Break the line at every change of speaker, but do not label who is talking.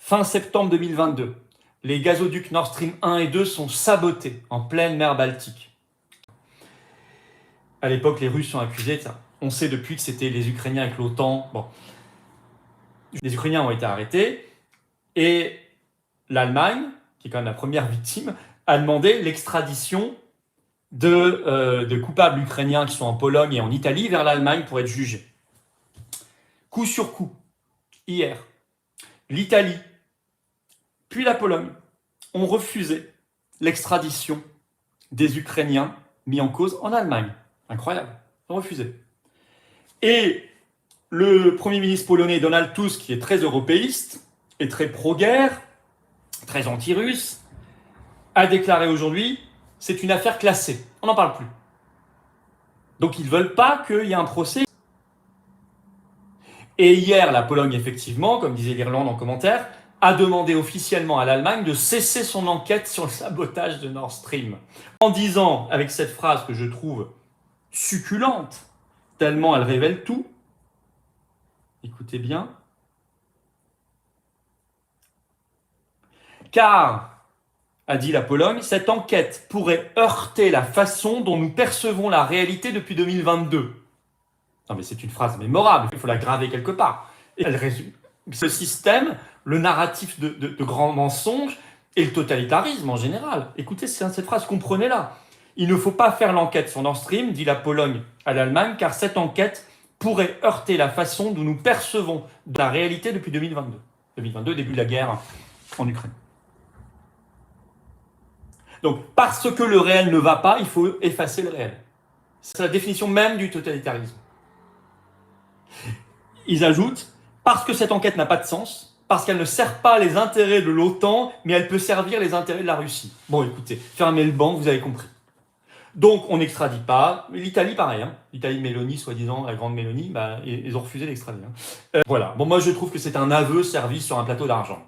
Fin septembre 2022, les gazoducs Nord Stream 1 et 2 sont sabotés en pleine mer Baltique. À l'époque, les Russes sont accusés de ça. On sait depuis que c'était les Ukrainiens avec l'OTAN. Bon. Les Ukrainiens ont été arrêtés et l'Allemagne, qui est quand même la première victime, a demandé l'extradition de coupables ukrainiens qui sont en Pologne et en Italie vers l'Allemagne pour être jugés. Coup sur coup, hier, l'Italie, puis la Pologne ont refusé l'extradition des Ukrainiens mis en cause en Allemagne. Incroyable, ils ont refusé. Et le Premier ministre polonais Donald Tusk, qui est très européiste et très pro-guerre, très anti-russe, a déclaré aujourd'hui « c'est une affaire classée, on n'en parle plus ». Donc ils ne veulent pas qu'il y ait un procès. Et hier, la Pologne, effectivement, comme disait l'Irlande en commentaire, a demandé officiellement à l'Allemagne de cesser son enquête sur le sabotage de Nord Stream. En disant, avec cette phrase que je trouve succulente, tellement elle révèle tout, écoutez bien, car, a dit la Pologne, cette enquête pourrait heurter la façon dont nous percevons la réalité depuis 2022. Non mais c'est une phrase mémorable, il faut la graver quelque part. Et elle résume le système, le narratif de grands mensonges et le totalitarisme en général. Écoutez cette phrase, comprenez-la. Il ne faut pas faire l'enquête sur Nord Stream, dit la Pologne à l'Allemagne, car cette enquête pourrait heurter la façon dont nous percevons la réalité depuis 2022. 2022, début de la guerre en Ukraine. Donc, parce que le réel ne va pas, il faut effacer le réel. C'est la définition même du totalitarisme. Ils ajoutent, parce que cette enquête n'a pas de sens, parce qu'elle ne sert pas les intérêts de l'OTAN, mais elle peut servir les intérêts de la Russie. Bon, écoutez, fermez le banc, vous avez compris. Donc, on n'extradite pas. L'Italie, pareil. Hein. L'Italie, Mélanie, soi-disant, la grande Mélanie, ils ont refusé d'extrader. Hein. Voilà. Bon, moi, je trouve que c'est un aveu servi sur un plateau d'argent.